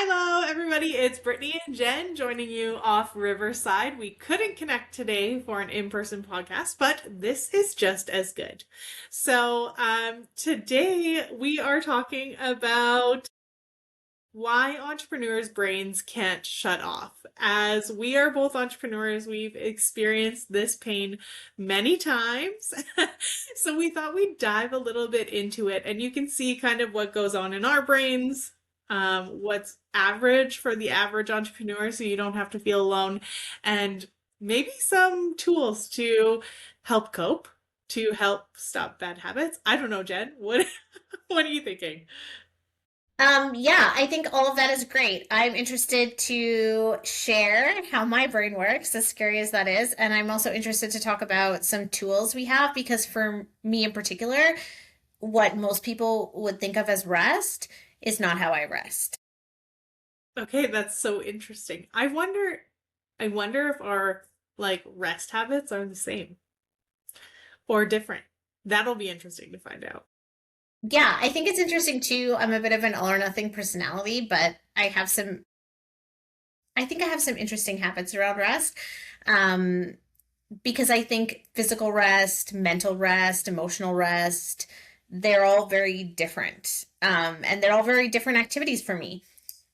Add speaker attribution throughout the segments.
Speaker 1: Hello, everybody. It's Brittany and Jen joining you off Riverside. We couldn't connect today for an in-person podcast, but this is just as good. Today we are talking about why entrepreneurs' brains can't shut off. As we are both entrepreneurs, we've experienced this pain many times. So we thought we'd dive a little bit into it, and you can see kind of what goes on in our brains, what's average for the average entrepreneur, so you don't have to feel alone, and maybe some tools to help cope, to help stop bad habits. I don't know, Jen. What are you thinking?
Speaker 2: Yeah, I think all of that is great. I'm interested to share how my brain works, as scary as that is. And I'm also interested to talk about some tools we have because for me in particular, what most people would think of as rest is not how I rest.
Speaker 1: Okay, that's so interesting. I wonder if our like rest habits are the same or different. That'll be interesting to find out.
Speaker 2: Yeah, I think it's interesting too. I'm a bit of an all or nothing personality, but I think I have some interesting habits around rest. Um, because I think physical rest, mental rest, emotional rest, they're all very different. And they're all very different activities for me.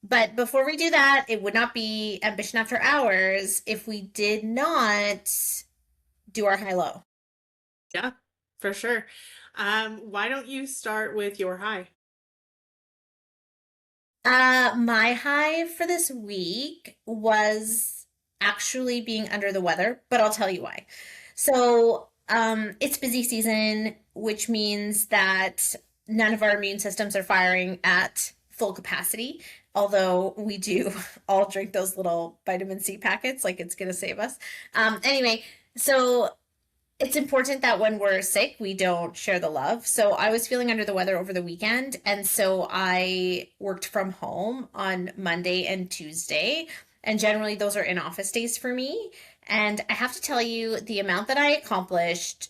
Speaker 2: But before we do that, it would not be Ambition After Hours if we did not do our high low.
Speaker 1: Yeah, for sure. Why don't you start with your high?
Speaker 2: My high for this week was actually being under the weather, but I'll tell you why. It's busy season, which means that none of our immune systems are firing at full capacity. Although we do all drink those little vitamin C packets, like it's gonna save us. Anyway, so it's important that when we're sick, we don't share the love. So I was feeling under the weather over the weekend. And so I worked from home on Monday and Tuesday. And generally, those are in office days for me. And I have to tell you, the amount that I accomplished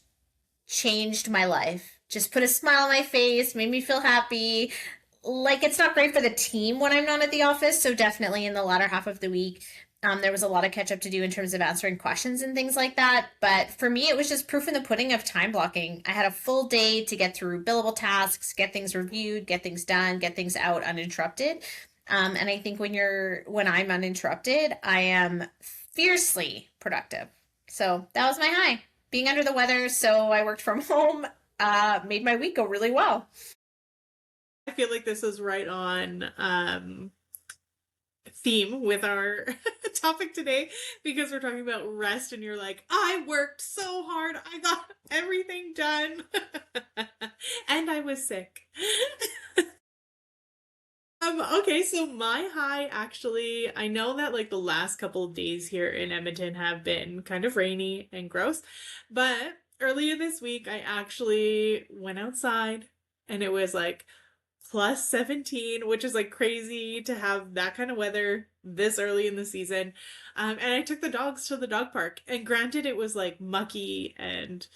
Speaker 2: changed my life. Just put a smile on my face, made me feel happy. Like, it's not great for the team when I'm not at the office. So, definitely in the latter half of the week, there was a lot of catch up to do in terms of answering questions and things like that. But for me, it was just proof in the pudding of time blocking. I had a full day to get through billable tasks, get things reviewed, get things done, get things out uninterrupted. And I think when I'm uninterrupted, I am fiercely productive. So that was my high. Being under the weather, so I worked from home, made my week go really well.
Speaker 1: I feel like this is right on theme with our topic today because we're talking about rest and you're like, I worked so hard. I got everything done. And I was sick. Okay, so my high actually, I know that like the last couple of days here in Edmonton have been kind of rainy and gross, but earlier this week I actually went outside and it was like plus 17, which is like crazy to have that kind of weather this early in the season. And I took the dogs to the dog park, and granted, it was like mucky and,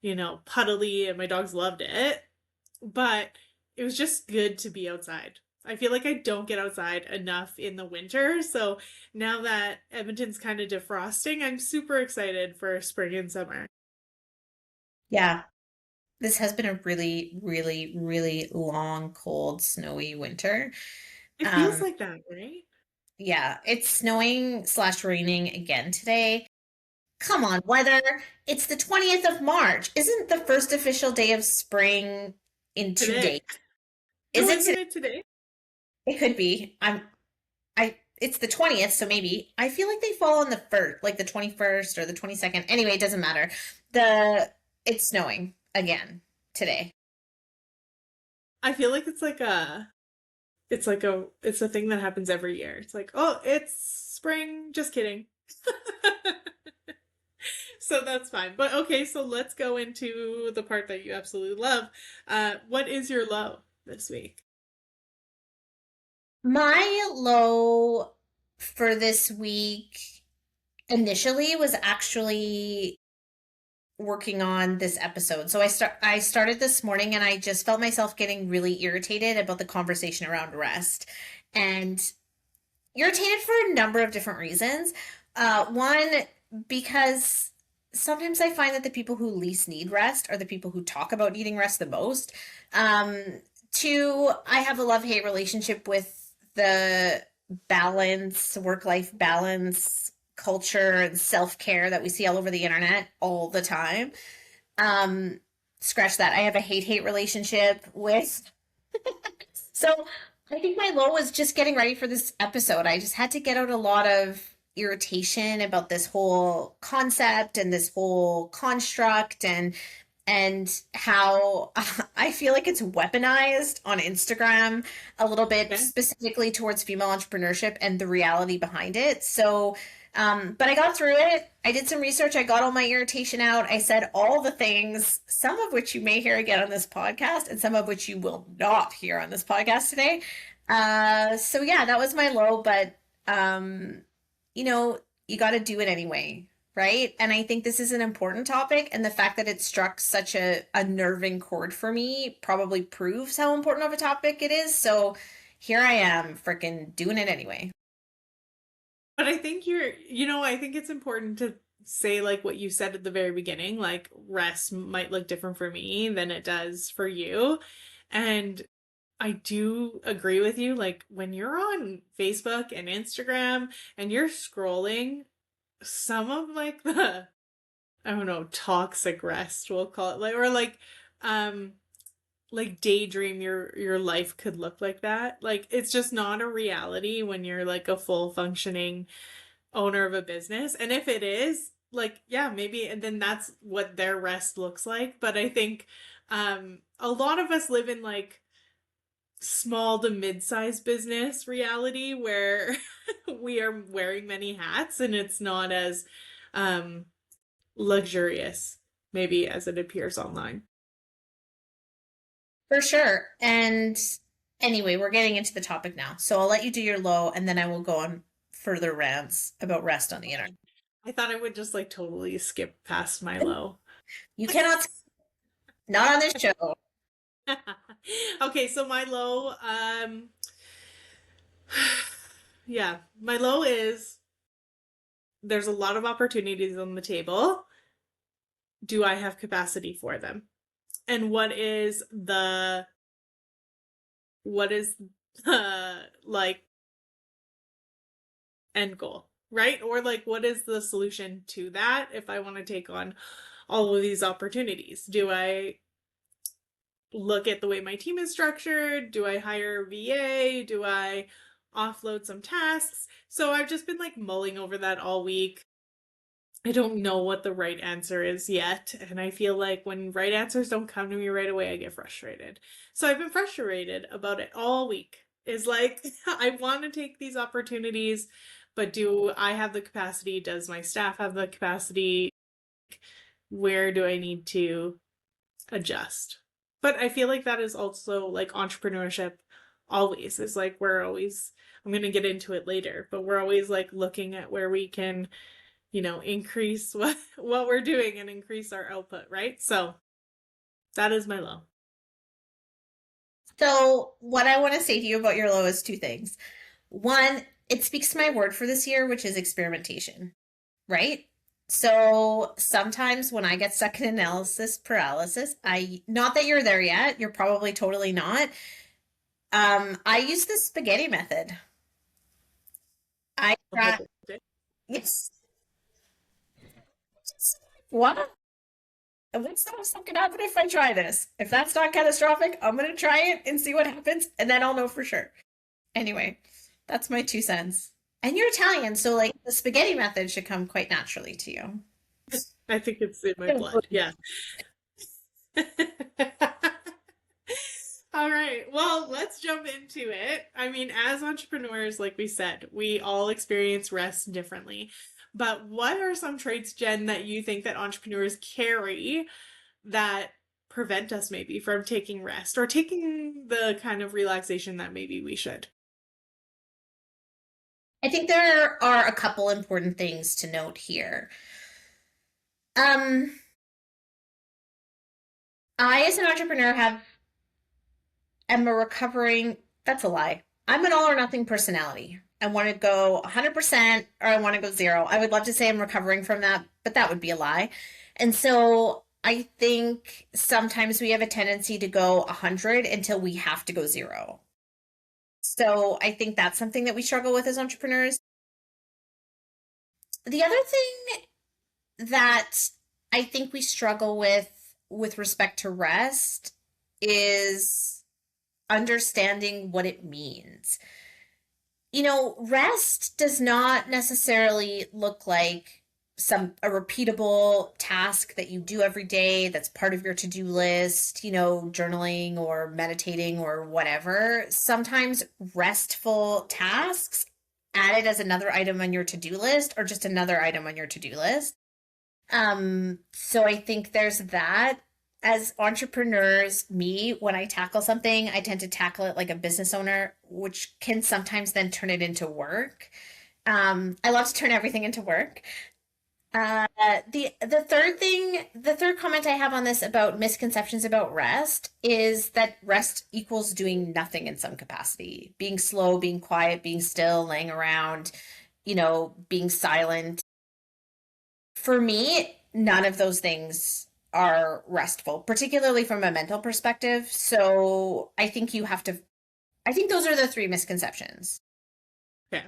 Speaker 1: puddly, and my dogs loved it, but it was just good to be outside. I feel like I don't get outside enough in the winter. So now that Edmonton's kind of defrosting, I'm super excited for spring and summer.
Speaker 2: Yeah, this has been a really, really, really long, cold, snowy winter.
Speaker 1: It feels
Speaker 2: Um,
Speaker 1: like that, right?
Speaker 2: yeah, it's snowing slash raining again today. Come on, weather. It's the 20th of March. Isn't the first official day of spring in 2 days?
Speaker 1: Today.
Speaker 2: Is
Speaker 1: Oh,
Speaker 2: it
Speaker 1: isn't
Speaker 2: today?
Speaker 1: it today?
Speaker 2: It could be. It's the 20th, so maybe. I feel like they fall on the first, like the 21st or the 22nd. Anyway, it doesn't matter. The it's snowing again today.
Speaker 1: I feel like it's a thing that happens every year. It's like, oh, it's spring. Just kidding. So that's fine. But okay, so let's go into the part that you absolutely love. What is your low this week?
Speaker 2: My low for this week initially was actually working on this episode. So I started this morning and I just felt myself getting really irritated about the conversation around rest. And irritated for a number of different reasons. One, because sometimes I find that the people who least need rest are the people who talk about needing rest the most. Um, Two, I have a love-hate relationship with the balance, work-life balance culture and self-care that we see all over the internet all the time. Um, Scratch that. I have a hate-hate relationship with so I think my low was just getting ready for this episode. I just had to get out a lot of irritation about this whole concept and this whole construct and how I feel like it's weaponized on Instagram a little bit,
Speaker 1: Okay.
Speaker 2: specifically towards female entrepreneurship and the reality behind it. So, but I got through it. I did some research. I got all my irritation out. I said all the things, some of which you may hear again on this podcast, and some of which you will not hear on this podcast today. So yeah, that was my low, but um, you know, you got to do it anyway, right? And I think this is an important topic, and the fact that it struck such a nerving chord for me probably proves how important of a topic it is. So here I am, freaking doing it anyway.
Speaker 1: But I think I think it's important to say like what you said at the very beginning, like rest might look different for me than it does for you. And I do agree with you. Like when you're on Facebook and Instagram and you're scrolling, some of like the, I don't know, toxic rest, we'll call it, um, like daydream your life could look like that. Like it's just not a reality when you're like a full functioning owner of a business. And if it is, like, yeah, maybe, and then that's what their rest looks like. But I think a lot of us live in like small to mid-sized business reality where we are wearing many hats and it's not as um luxurious maybe as it appears online.
Speaker 2: For sure. And anyway, we're getting into the topic now. So I'll let you do your low, and then I will go on further rants about rest on the internet.
Speaker 1: I thought I would just like totally skip past my low.
Speaker 2: You cannot, not on this show.
Speaker 1: Okay, so my low, yeah, my low is there's a lot of opportunities on the table. Do I have capacity for them? And what is the like end goal, right? Or like what is the solution to that if I want to take on all of these opportunities? Do I look at the way my team is structured? Do I hire a VA? Do I offload some tasks? So I've just been like mulling over that all week. I don't know what the right answer is yet. And I feel like when right answers don't come to me right away, I get frustrated. So I've been frustrated about it all week. Is like, I want to take these opportunities, but do I have the capacity? Does my staff have the capacity? Where do I need to adjust? But I feel like that is also like entrepreneurship always is like we're always, I'm going to get into it later, but we're always like looking at where we can increase what we're doing and increase our output, right? So that is my low.
Speaker 2: So, what I want to say to you about your low is two things. One, it speaks to my word for this year, which is experimentation, right? So sometimes when I get stuck in analysis paralysis, not that you're there yet, you're probably totally not. I use the spaghetti method. I try, yes. What? What's not gonna happen if I try this? If that's not catastrophic, I'm gonna try it and see what happens, and then I'll know for sure. Anyway, that's my 2 cents. And you're Italian, so like the spaghetti method should come quite naturally to you.
Speaker 1: I think it's in my blood. Yeah. All right. Well, let's jump into it. I mean, as entrepreneurs, like we said, we all experience rest differently. But what are some traits, Jen, that you think that entrepreneurs carry that prevent us maybe from taking rest or taking the kind of relaxation that maybe we should?
Speaker 2: I think there are a couple important things to note here. Um, I, as an entrepreneur, am a recovering, that's a lie. I'm an all or nothing personality. I want to go 100% or I want to go zero. I would love to say I'm recovering from that, but that would be a lie. And so I think sometimes we have a tendency to go 100 until we have to go zero. So I think that's something that we struggle with as entrepreneurs. The other thing that I think we struggle with respect to rest is understanding what it means. Rest does not necessarily look like a repeatable task that you do every day that's part of your to-do list, journaling or meditating or whatever. Sometimes restful tasks added as another item on your to-do list or just another item on your to-do list. So I think there's that. As entrepreneurs, when I tackle something, I tend to tackle it like a business owner, which can sometimes then turn it into work. I love to turn everything into work. Uh, the third comment I have on this about misconceptions about rest is that rest equals doing nothing in some capacity, being slow, being quiet, being still, laying around, being silent. For me, none of those things are restful, particularly from a mental perspective. So I think those are the three misconceptions.
Speaker 1: Okay.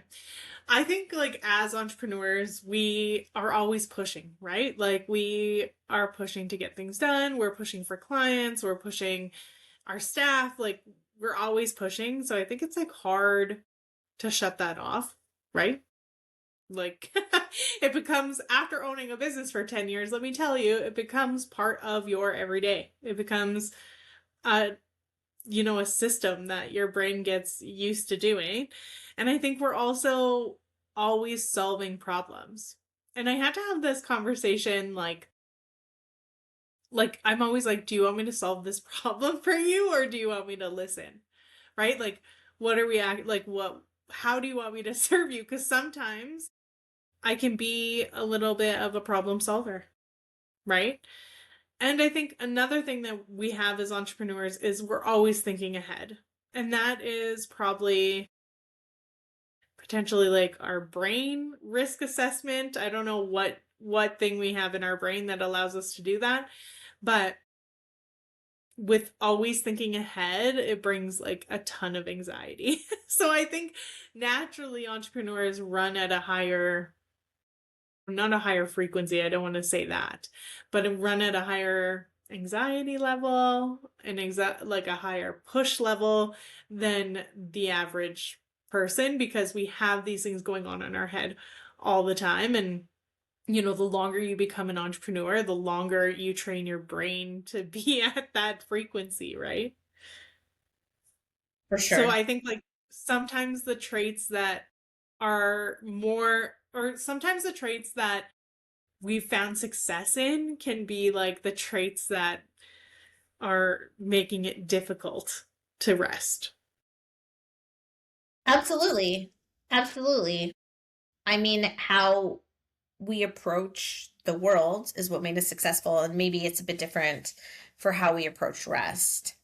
Speaker 1: I think like as entrepreneurs, we are always pushing, right? Like we are pushing to get things done. We're pushing for clients. We're pushing our staff. Like we're always pushing. So I think it's like hard to shut that off, right? Like it becomes after owning a business for 10 years, let me tell you, it becomes part of your everyday. It becomes a a system that your brain gets used to doing. And I think we're also always solving problems. And I had to have this conversation like I'm always like, do you want me to solve this problem for you or do you want me to listen? Right? Like what are we act like what how do you want me to serve you? Because sometimes I can be a little bit of a problem solver, right? And I think another thing that we have as entrepreneurs is we're always thinking ahead. And that is probably potentially like our brain risk assessment. I don't know what thing we have in our brain that allows us to do that, but with always thinking ahead, it brings like a ton of anxiety. So I think naturally entrepreneurs run at a higher not a higher frequency, I don't want to say that, but run at a higher anxiety level and like a higher push level than the average person because we have these things going on in our head all the time. And the longer you become an entrepreneur, the longer you train your brain to be at that frequency, right?
Speaker 2: For
Speaker 1: So
Speaker 2: sure.
Speaker 1: I think like sometimes the traits that are more, or sometimes the traits that we've found success in can be like the traits that are making it difficult to rest.
Speaker 2: Absolutely. Absolutely. I mean, how we approach the world is what made us successful, and maybe it's a bit different for how we approach rest.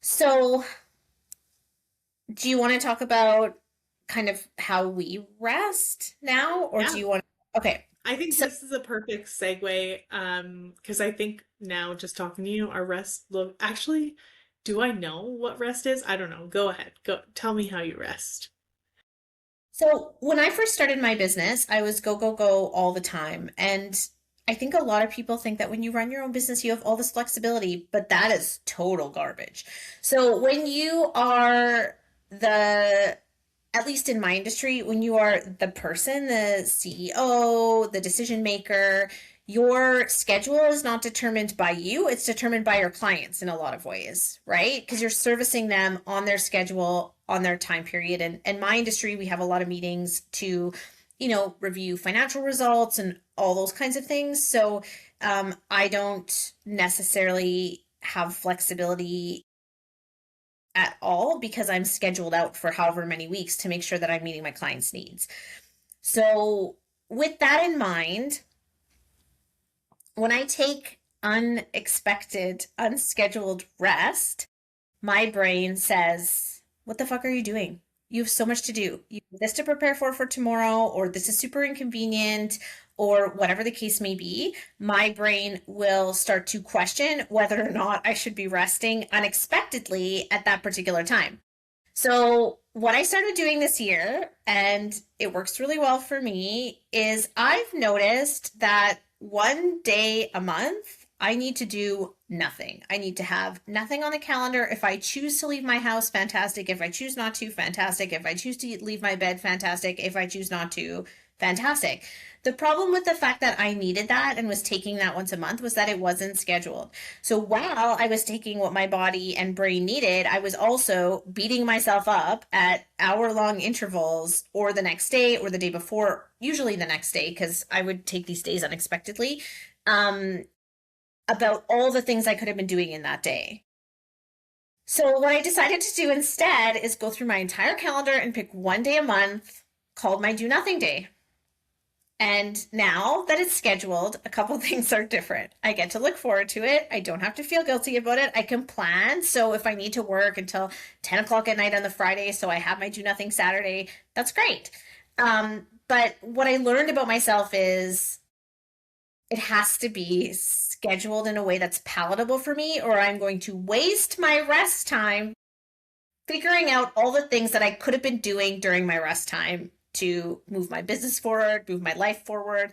Speaker 2: So, do you want to talk about kind of how we rest now, or do
Speaker 1: Yeah.
Speaker 2: you want okay.
Speaker 1: I think
Speaker 2: So,
Speaker 1: this is a perfect segue because I think now just talking to you, our rest look actually, do I know what rest is? I don't know. Go ahead. Go tell me how you rest.
Speaker 2: so when I first started my business, I was go, go, go all the time. And I think a lot of people think that when you run your own business, you have all this flexibility, but that is total garbage. So when you are the at least in my industry, when you are the person, the CEO, the decision maker, your schedule is not determined by you, it's determined by your clients in a lot of ways, right? Because you're servicing them on their schedule, on their time period. And in my industry, we have a lot of meetings to, review financial results and all those kinds of things. So I don't necessarily have flexibility at all because I'm scheduled out for however many weeks to make sure that I'm meeting my clients' needs. So, with that in mind, when I take unexpected, unscheduled rest, my brain says, what the fuck are you doing? You have so much to do. You have this to prepare for tomorrow, or this is super inconvenient, or whatever the case may be. My brain will start to question whether or not I should be resting unexpectedly at that particular time. So, what I started doing this year, and it works really well for me, is I've noticed that one day a month, I need to do nothing. I need to have nothing on the calendar. If I choose to leave my house, fantastic. If I choose not to, fantastic. If I choose to leave my bed, fantastic. If I choose not to, fantastic. The problem with the fact that I needed that and was taking that once a month was that it wasn't scheduled. So while I was taking what my body and brain needed, I was also beating myself up at hour-long intervals or the next day or the day before, usually the next day, because I would take these days unexpectedly, um, about all the things I could have been doing in that day. So what I decided to do instead is go through my entire calendar and pick one day a month called my do nothing day. And now that it's scheduled, a couple things are different. I get to look forward to it. I don't have to feel guilty about it. I can plan. So if I need to work until 10 o'clock at night on the Friday, so I have my do nothing Saturday, that's great. But what I learned about myself is it has to be scheduled in a way that's palatable for me, or I'm going to waste my rest time figuring out all the things that I could have been doing during my rest time to move my business forward, move my life forward.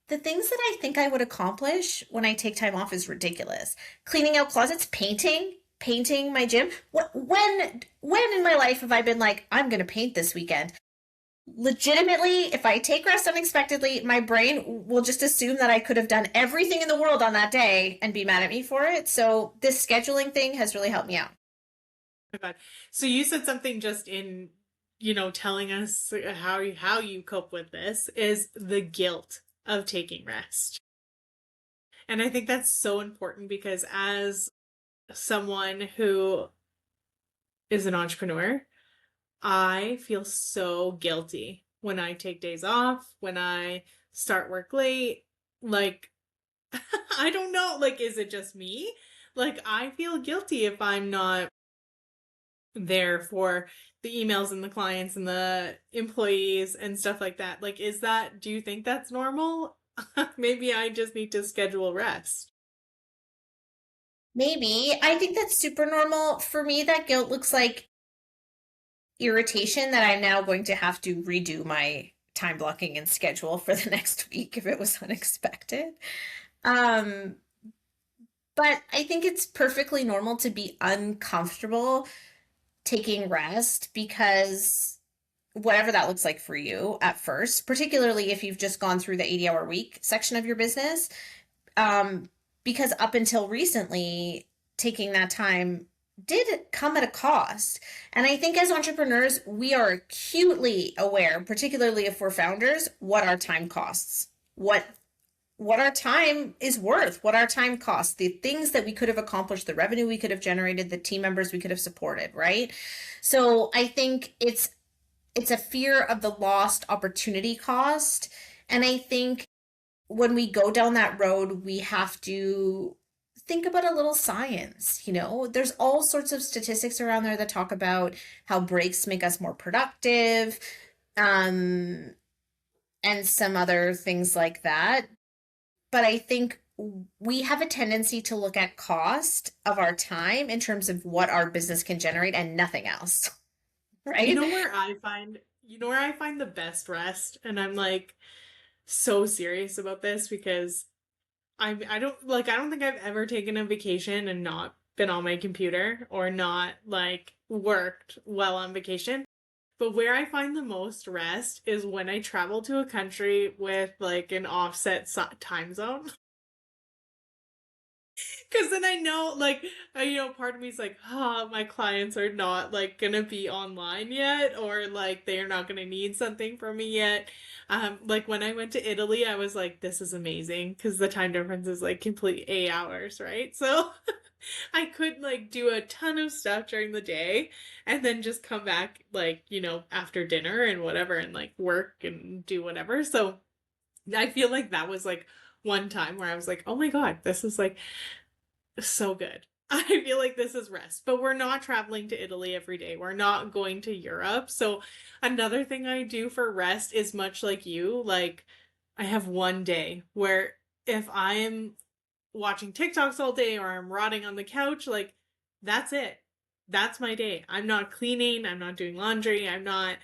Speaker 2: The things that I think I would accomplish when I take time off is ridiculous. Cleaning out closets, painting my gym. When in my life have I been like, I'm going to paint this weekend? Legitimately, if I take rest unexpectedly, my brain will just assume that I could have done everything in the world on that day and be mad at me for it. So this scheduling thing has really helped me out.
Speaker 1: My God. So you said something just in, telling us how you cope with this is the guilt of taking rest. And I think that's so important because as someone who is an entrepreneur, I feel so guilty when I take days off, when I start work late. Like, I don't know, like, is it just me? Like, I feel guilty if I'm not there for the emails and the clients and the employees and stuff like that. Like, do you think that's normal? Maybe I just need to schedule rest.
Speaker 2: Maybe. I think that's super normal. For me, that guilt looks like irritation that I'm now going to have to redo my time blocking and schedule for the next week if it was unexpected. Um, but I think it's perfectly normal to be uncomfortable taking rest because whatever that looks like for you at first, particularly if you've just gone through the 80-hour week section of your business, um, because up until recently, taking that time did come at a cost. And I think as entrepreneurs, we are acutely aware, particularly if we're founders, what our time costs, what our time is worth, what our time costs, the things that we could have accomplished, the revenue we could have generated, the team members we could have supported, right? So I think it's a fear of the lost opportunity cost. And I think when we go down that road, we have to think about a little science. There's all sorts of statistics around there that talk about how breaks make us more productive, and some other things like that. But I think we have a tendency to look at cost of our time in terms of what our business can generate and nothing else,
Speaker 1: You
Speaker 2: right?
Speaker 1: know where I find, the best rest, and I'm like so serious about this because I don't think I've ever taken a vacation and not been on my computer or not like worked while on vacation. But where I find the most rest is when I travel to a country with like an offset time zone. Because then I know, like, part of me is like, my clients are not, like, gonna be online yet, or, like, they're not gonna need something from me yet. Like, when I went to Italy, I was like, this is amazing, because the time difference is, like, complete 8 hours, right? So I could, like, do a ton of stuff during the day, and then just come back, like, after dinner and whatever, and, like, work and do whatever. So I feel like that was, like, one time where I was like, oh my God, this is, like, so good. I feel like this is rest, but we're not traveling to Italy every day. We're not going to Europe. So another thing I do for rest is much like you, like I have one day where if I'm watching TikToks all day or I'm rotting on the couch, like that's it. That's my day. I'm not cleaning, I'm not doing laundry, I'm not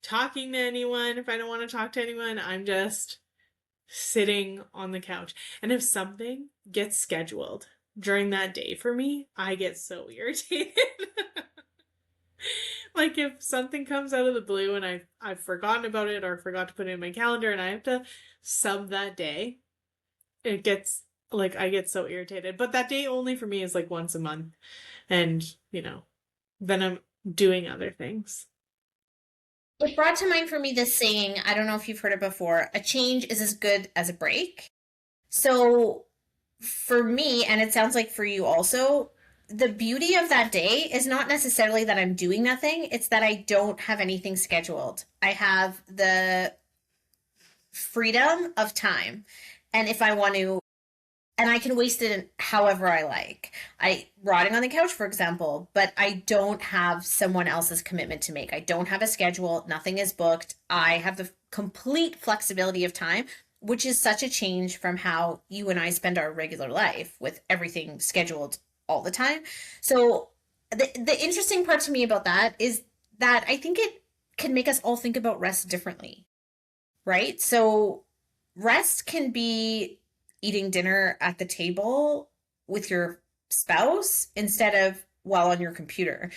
Speaker 1: talking to anyone if I don't want to talk to anyone. I'm just sitting on the couch. And if something gets scheduled during that day for me, I get so irritated. Like if something comes out of the blue and I've forgotten about it or forgot to put it in my calendar and I have to sub that day, it gets like I get so irritated. But that day only for me is like once a month. And, then I'm doing other things.
Speaker 2: It brought to mind for me this saying, I don't know if you've heard it before, a change is as good as a break. So for me, and it sounds like for you also, the beauty of that day is not necessarily that I'm doing nothing, it's that I don't have anything scheduled. I have the freedom of time. And if I want to, and I can waste it in however I like. I rotting on the couch, for example, but I don't have someone else's commitment to make. I don't have a schedule. Nothing is booked. I have the complete flexibility of time, which is such a change from how you and I spend our regular life with everything scheduled all the time. So the interesting part to me about that is that I think it can make us all think about rest differently, right? So rest can be eating dinner at the table with your spouse instead of while on your computer.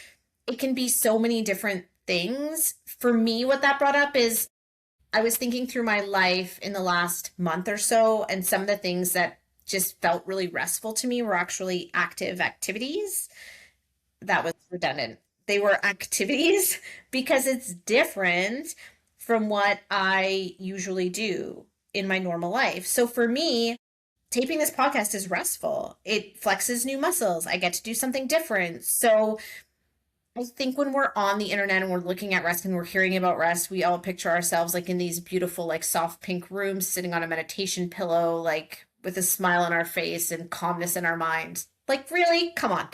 Speaker 2: It can be so many different things. For me, what that brought up is I was thinking through my life in the last month or so, and some of the things that just felt really restful to me were actually active activities. That was redundant. They were activities because it's different from what I usually do in my normal life. So for me, taping this podcast is restful. It flexes new muscles. I get to do something different. So I think when we're on the internet and we're looking at rest and we're hearing about rest, we all picture ourselves like in these beautiful, like soft pink rooms, sitting on a meditation pillow, like with a smile on our face and calmness in our mind. Like, really? Come on.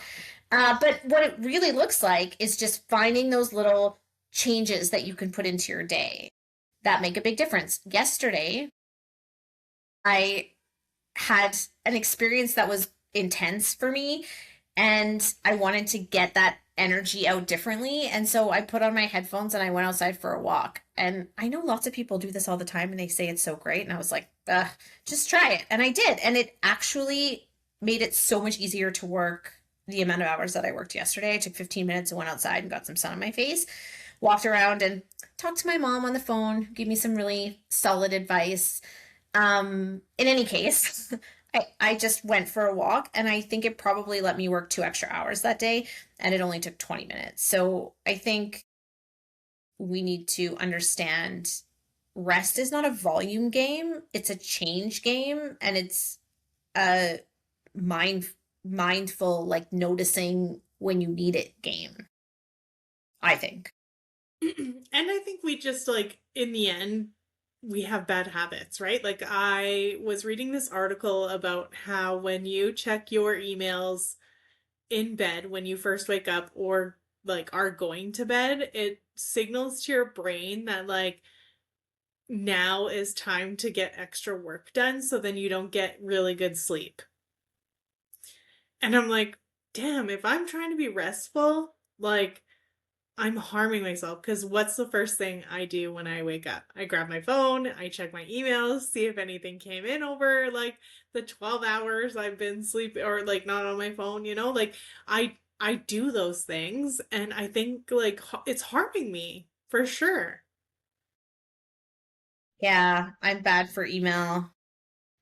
Speaker 2: But what it really looks like is just finding those little changes that you can put into your day that make a big difference. Yesterday, I had an experience that was intense for me, and I wanted to get that energy out differently. And so I put on my headphones and I went outside for a walk. And I know lots of people do this all the time and they say it's so great. And I was like, just try it. And I did. And it actually made it so much easier to work the amount of hours that I worked yesterday. I took 15 minutes and went outside and got some sun on my face, walked around and talked to my mom on the phone, gave me some really solid advice. In any case, I just went for a walk and I think it probably let me work 2 extra hours that day and it only took 20 minutes. So I think we need to understand rest is not a volume game, it's a change game, and it's a mindful, like noticing when you need it game, I think.
Speaker 1: And I think we just like in the end we have bad habits, right? Like I was reading this article about how when you check your emails in bed when you first wake up or like are going to bed, it signals to your brain that like now is time to get extra work done so then you don't get really good sleep. And I'm like, damn, if I'm trying to be restful, like I'm harming myself because what's the first thing I do when I wake up? I grab my phone, I check my emails, see if anything came in over like the 12 hours I've been sleeping or like not on my phone, Like I do those things and I think like it's harming me for sure.
Speaker 2: Yeah, I'm bad for email.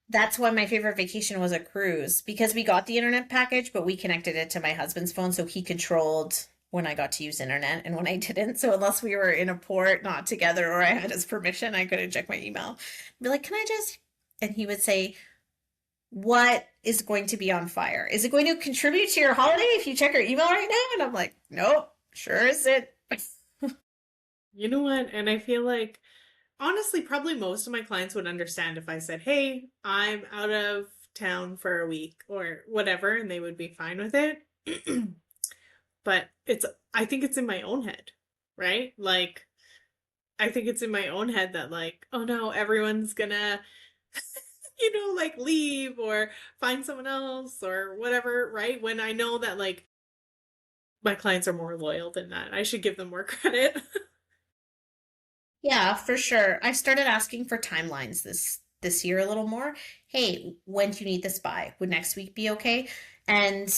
Speaker 2: That's why my favorite vacation was a cruise because we got the internet package, but we connected it to my husband's phone so he controlled when I got to use internet and when I didn't. So unless we were in a port not together or I had his permission, I couldn't check my email. I'd be like, "Can I just?" And he would say, "What is going to be on fire? Is it going to contribute to your holiday if you check your email right now?" And I'm like, "Nope, sure isn't."
Speaker 1: You know what? And I feel like honestly, probably most of my clients would understand if I said, "Hey, I'm out of town for a week or whatever," and they would be fine with it. But I think it's in my own head, right? Like, I think it's in my own head that, like, oh no, everyone's gonna, like leave or find someone else or whatever, right? When I know that, like, my clients are more loyal than that. I should give them more credit.
Speaker 2: Yeah, for sure. I started asking for timelines this year a little more. Hey, when do you need this by? Would next week be okay? And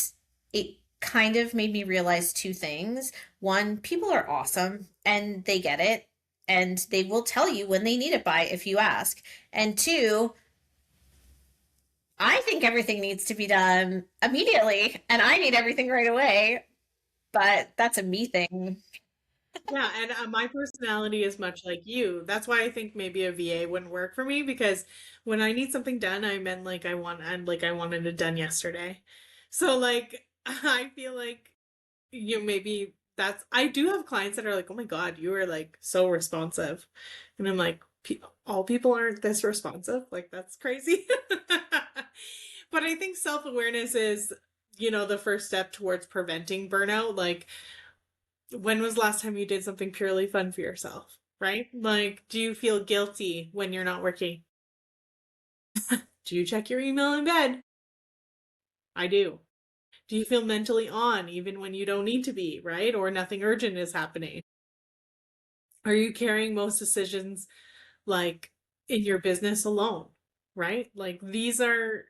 Speaker 2: it kind of made me realize two things. One, people are awesome and they get it, and they will tell you when they need it by if you ask. And two, I think everything needs to be done immediately, and I need everything right away, but that's a me thing.
Speaker 1: Yeah, and my personality is much like you. That's why I think maybe a VA wouldn't work for me because when I need something done, I meant like I wanted it done yesterday. So like I feel like maybe that's I do have clients that are like, "Oh my God, you are like so responsive." And I'm like, All people aren't this responsive. Like that's crazy." But I think self-awareness is, the first step towards preventing burnout. Like when was the last time you did something purely fun for yourself, right? Like, do you feel guilty when you're not working? Do you check your email in bed? I do. Do you feel mentally on even when you don't need to be, right? Or nothing urgent is happening? Are you carrying most decisions like in your business alone, right? Like these are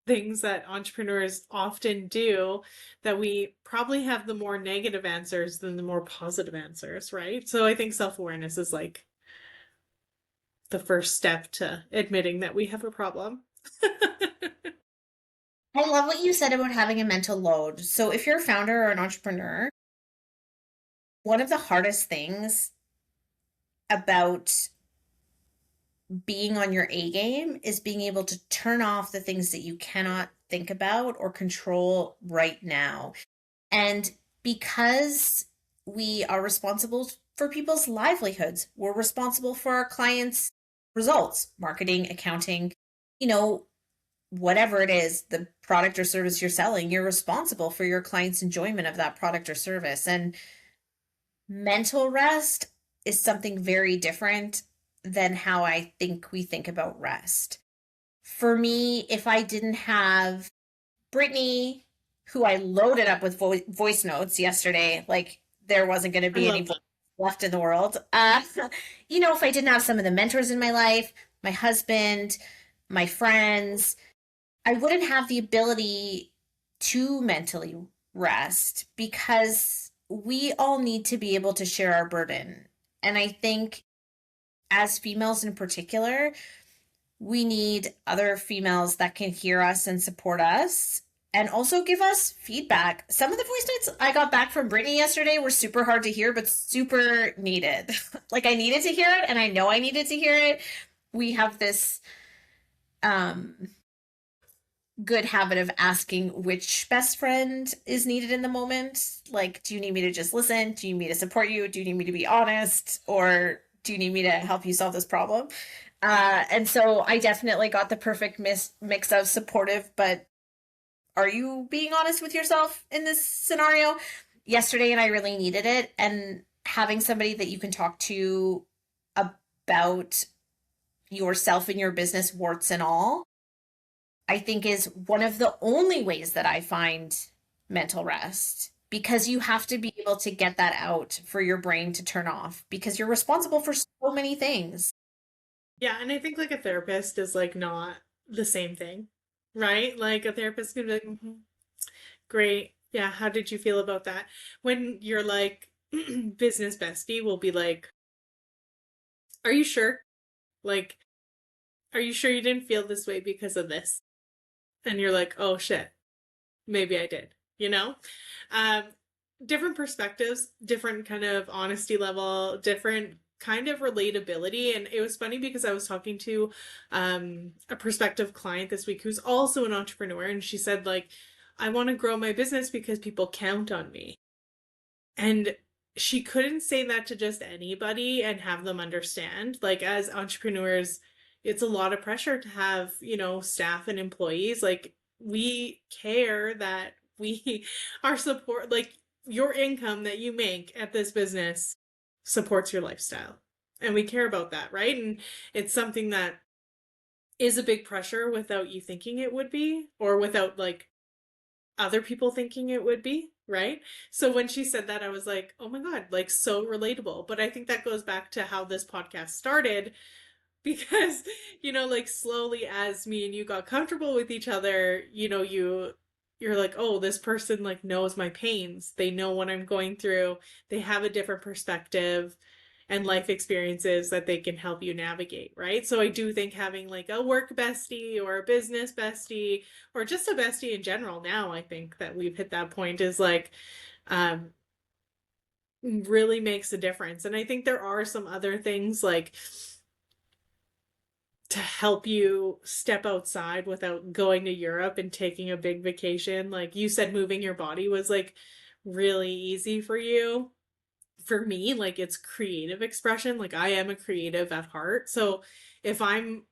Speaker 1: things that entrepreneurs often do that we probably have the more negative answers than the more positive answers, right? So I think self-awareness is like the first step to admitting that we have a problem.
Speaker 2: I love what you said about having a mental load. So, if you're a founder or an entrepreneur, one of the hardest things about being on your A game is being able to turn off the things that you cannot think about or control right now. And because we are responsible for people's livelihoods, we're responsible for our clients' results, marketing, accounting, you know, whatever it is, the product or service you're selling, you're responsible for your client's enjoyment of that product or service. And mental rest is something very different than how I think we think about rest. For me, if I didn't have Brittany, who I loaded up with voice notes yesterday, like there wasn't going to
Speaker 1: I
Speaker 2: be any
Speaker 1: love
Speaker 2: voice
Speaker 1: that.
Speaker 2: left in the world. If I didn't have some of the mentors in my life, my husband, my friends, I wouldn't have the ability to mentally rest because we all need to be able to share our burden. And I think as females in particular, we need other females that can hear us and support us and also give us feedback. Some of the voice notes I got back from Brittany yesterday were super hard to hear, but super needed. Like I needed to hear it, and I know I needed to hear it. We have this um, good habit of asking which best friend is needed in the moment. Like, do you need me to just listen? Do you need me to support you? Do you need me to be honest? Or do you need me to help you solve this problem? And so I definitely got the perfect mix of supportive, but are you being honest with yourself in this scenario? Yesterday, and I really needed it. And having somebody that you can talk to about yourself and your business, warts and all, I think is one of the only ways that I find mental rest, because you have to be able to get that out for your brain to turn off because you're responsible for so many things.
Speaker 1: Yeah, and I think like a therapist is like not the same thing, right? Like a therapist can be like, great. Yeah, how did you feel about that? When you're like business bestie will be like, are you sure? Like, are you sure you didn't feel this way because of this? And you're like, oh shit, maybe I did, you know? Um, Different perspectives, different kind of honesty level, different kind of relatability. And it was funny because I was talking to a prospective client this week who's also an entrepreneur, and she said, like, I want to grow my business because people count on me. And she couldn't say that to just anybody and have them understand. Like, as entrepreneurs, it's a lot of pressure to have, staff and employees. Like, we care that we our support, like your income that you make at this business supports your lifestyle. And we care about that, right? And it's something that is a big pressure without you thinking it would be, or without like other people thinking it would be, right? So when she said that, I was like, oh my God, like so relatable. But I think that goes back to how this podcast started, because like slowly as me and you got comfortable with each other, you're like, oh, this person like knows my pains, they know what I'm going through, they have a different perspective and life experiences that they can help you navigate, right? So I do think having like a work bestie or a business bestie or just a bestie in general, now I think that we've hit that point, is like um really makes a difference. And I think there are some other things like to help you step outside without going to Europe and taking a big vacation. Like you said, moving your body was like really easy for you. For me, like it's creative expression. Like I am a creative at heart. So if I'm,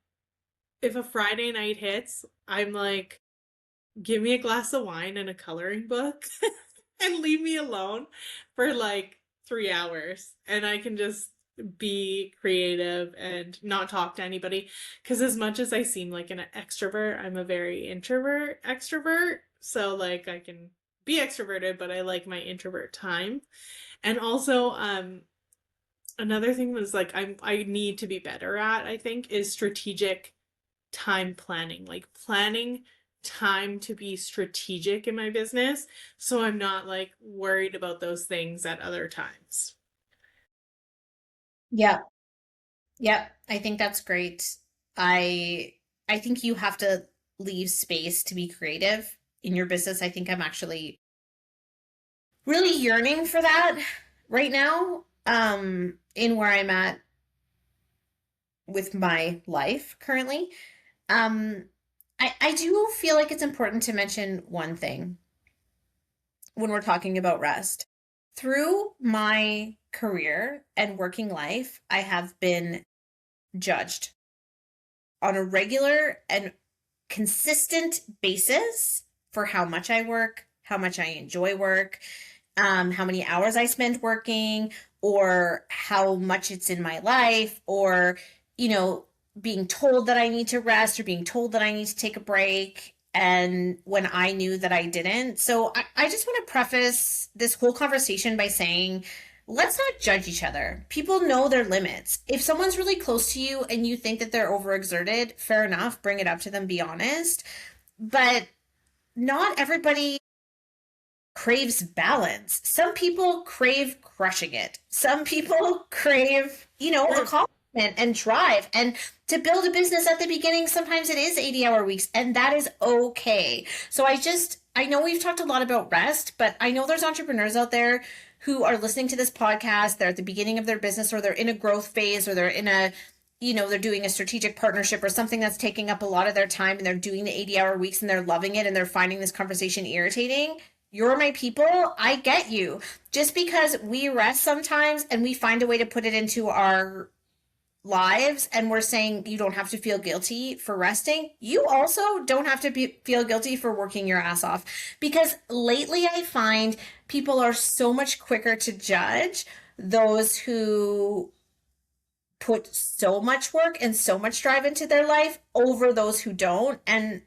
Speaker 1: if a Friday night hits, I'm like, give me a glass of wine and a coloring book and leave me alone for like 3 hours and I can just be creative and not talk to anybody. Because as much as I seem like an extrovert, I'm a very introvert extrovert. So like I can be extroverted, but I like my introvert time. And also, another thing was like I need to be better at, I think, is strategic time planning. Like planning time to be strategic in my business so I'm not like worried about those things at other times.
Speaker 2: Yep. Yep. I think that's great. I I think you have to leave space to be creative in your business. I think I'm actually really yearning for that right now, in where I'm at with my life currently. Um, I do feel like it's important to mention one thing when we're talking about rest. Through my career and working life, I have been judged on a regular and consistent basis for how much I work, how much I enjoy work, how many hours I spend working, or how much it's in my life, or, you know, being told that I need to rest or being told that I need to take a break. And when I knew that I didn't. So I just want to preface this whole conversation by saying, let's not judge each other. People know their limits. If someone's really close to you and you think that they're overexerted, fair enough, bring it up to them, be honest. But not everybody craves balance. Some people crave crushing it. Some people crave, accomplishment and drive. And to build a business at the beginning, sometimes it is 80-hour weeks, and that is okay. So I know we've talked a lot about rest, but I know there's entrepreneurs out there who are listening to this podcast. They're at the beginning of their business, or they're in a growth phase, or they're in a they're doing a strategic partnership or something that's taking up a lot of their time, and they're doing the 80-hour weeks and they're loving it and they're finding this conversation irritating. You're my people. I get you. Just because we rest sometimes and we find a way to put it into our lives and we're saying you don't have to feel guilty for resting, you also don't have to feel guilty for working your ass off. Because lately I find people are so much quicker to judge those who put so much work and so much drive into their life over those who don't. And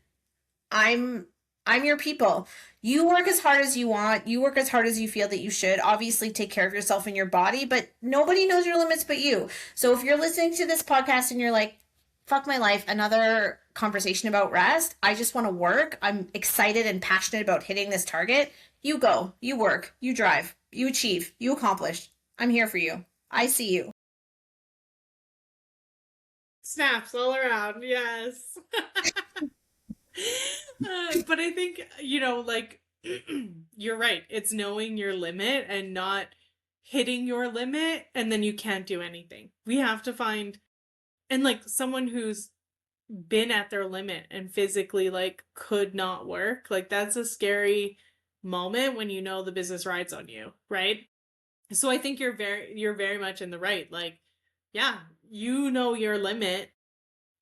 Speaker 2: I'm I'm your people. You work as hard as you want. You work as hard as you feel that you should. Obviously, take care of yourself and your body, but nobody knows your limits but you. So if you're listening to this podcast and you're like, fuck my life, another conversation about rest, I just want to work, I'm excited and passionate about hitting this target, you go, you work, you drive, you achieve, you accomplish. I'm here for you. I see you.
Speaker 1: Snaps all around, yes. But I think, like, you're right. It's knowing your limit and not hitting your limit, and then you can't do anything. We have to find, and like someone who's been at their limit and physically like could not work, like that's a scary moment when you know the business rides on you, right? So I think you're very much in the right. Like, yeah, you know your limit,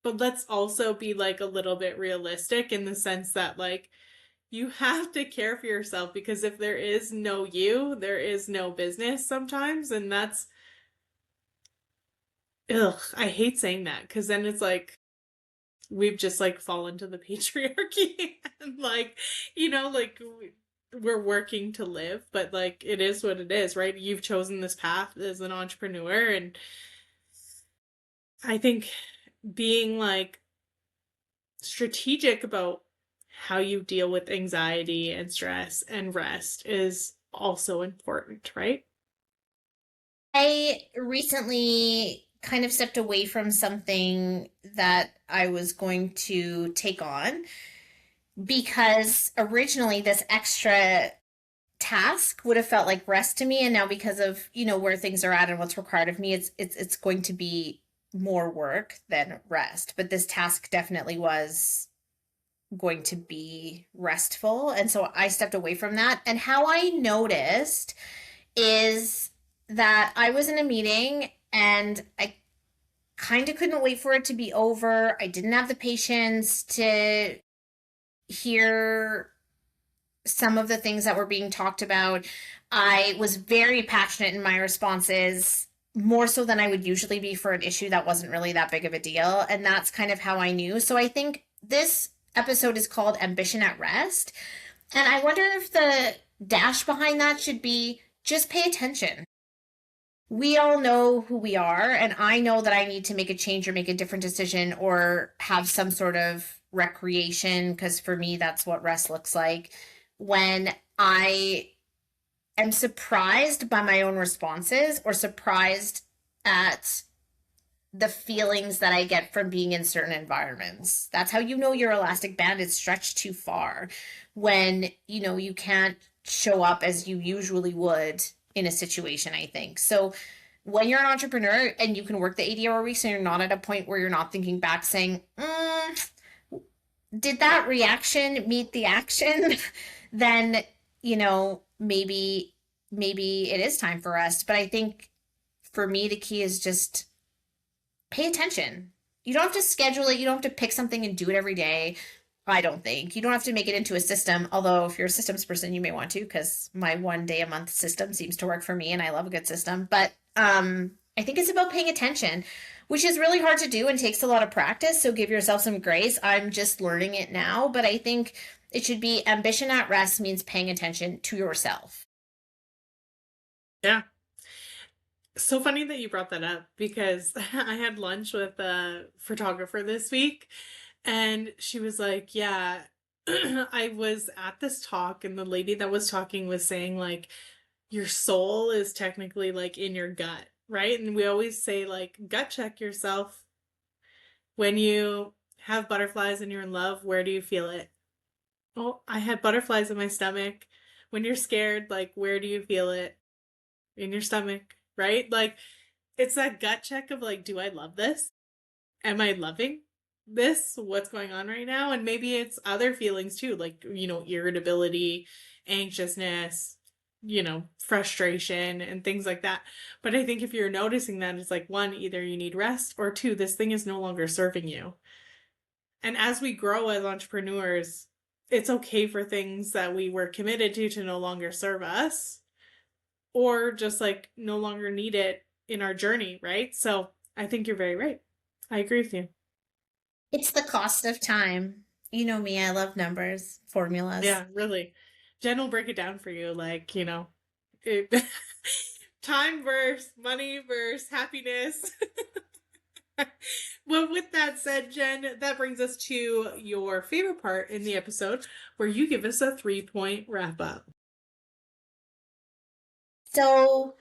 Speaker 1: but let's also be like a little bit realistic in the sense that like you have to care for yourself because if there is no you, there is no business sometimes. And that's, ugh, I hate saying that because then it's like we've just like fallen to the patriarchy and like, like we're working to live, but like it is what it is, right? You've chosen this path as an entrepreneur. And I think being like strategic about how you deal with anxiety and stress and rest is also important, right?
Speaker 2: I recently kind of stepped away from something that I was going to take on because originally this extra task would have felt like rest to me, and now because of where things are at and what's required of me, it's going to be more work than rest. But this task definitely was going to be restful, and so I stepped away from that. And how I noticed is that I was in a meeting and I kind of couldn't wait for it to be over. I didn't have the patience to hear some of the things that were being talked about. I was very passionate in my responses, more so than I would usually be for an issue that wasn't really that big of a deal. And that's kind of how I knew. So I think this episode is called Ambition at Rest. And I wonder if the dash behind that should be just pay attention. We all know who we are, and I know that I need to make a change or make a different decision or have some sort of recreation, because for me, that's what rest looks like. When I am surprised by my own responses or surprised at the feelings that I get from being in certain environments. That's how you know your elastic band is stretched too far, when you can't show up as you usually would in a situation, I think. So when you're an entrepreneur and you can work the 80-hour weeks and you're not at a point where you're not thinking back saying, did that reaction meet the action? Then, maybe it is time for rest. But I think for me, the key is just pay attention. You don't have to schedule it. You don't have to pick something and do it every day. I don't think. You don't have to make it into a system, although if you're a systems person, you may want to, because my 1 day a month system seems to work for me and I love a good system. But I think it's about paying attention, which is really hard to do and takes a lot of practice. So give yourself some grace. I'm just learning it now, but I think it should be ambition at rest means paying attention to yourself.
Speaker 1: Yeah. So funny that you brought that up because I had lunch with a photographer this week and she was like, yeah, I was at this talk and the lady that was talking was saying like your soul is technically like in your gut, right? And we always say like gut check yourself. When you have butterflies and you're in love, where do you feel it? Oh, I had butterflies in my stomach. When you're scared, like where do you feel it? In your stomach, right? Like it's that gut check of like, do I love this? Am I loving this? What's going on right now? And maybe it's other feelings too, like, irritability, anxiousness, frustration and things like that. But I think if you're noticing that, it's like one, either you need rest, or two, this thing is no longer serving you. And as we grow as entrepreneurs, it's okay for things that we were committed to no longer serve us or just like no longer need it in our journey, right? So I think you're very right. I agree with you.
Speaker 2: It's the cost of time. You know me, I love numbers, formulas.
Speaker 1: Yeah, really. Jen will break it down for you, like, it, time versus money versus happiness. Well, with that said, Jen, that brings us to your favorite part in the episode where you give us a 3-point wrap up.
Speaker 2: So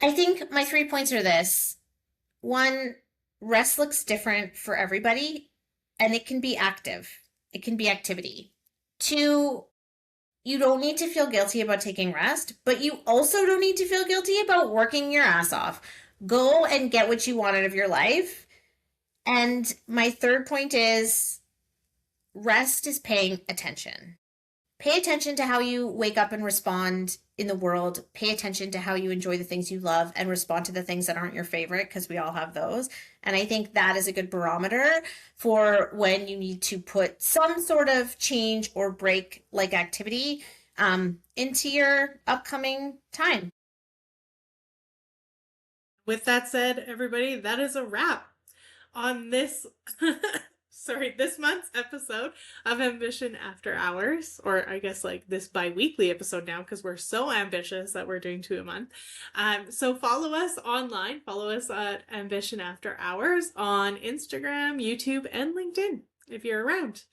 Speaker 2: I think my 3 points are this. One, rest looks different for everybody, and it can be active, it can be activity. Two, you don't need to feel guilty about taking rest, but you also don't need to feel guilty about working your ass off. Go and get what you want out of your life. And my third point is rest is paying attention. pay attention to how you wake up and respond in the world. Pay attention to how you enjoy the things you love and respond to the things that aren't your favorite, because we all have those. And I think that is a good barometer for when you need to put some sort of change or break like activity into your upcoming time.
Speaker 1: With that said, everybody, that is a wrap on this this month's episode of Ambition After Hours, or I guess like this bi-weekly episode now, because we're so ambitious that we're doing 2 a month. So follow us online, follow us at Ambition After Hours on Instagram, YouTube, and LinkedIn if you're around.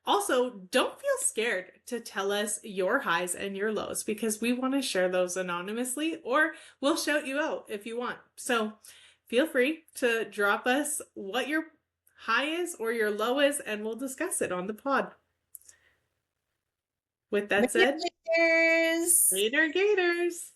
Speaker 1: Also, don't feel scared to tell us your highs and your lows, because we want to share those anonymously, or we'll shout you out if you want. So feel free to drop us what your high is or your low is, and we'll discuss it on the pod. With that said,
Speaker 2: Gators.
Speaker 1: later, Gators.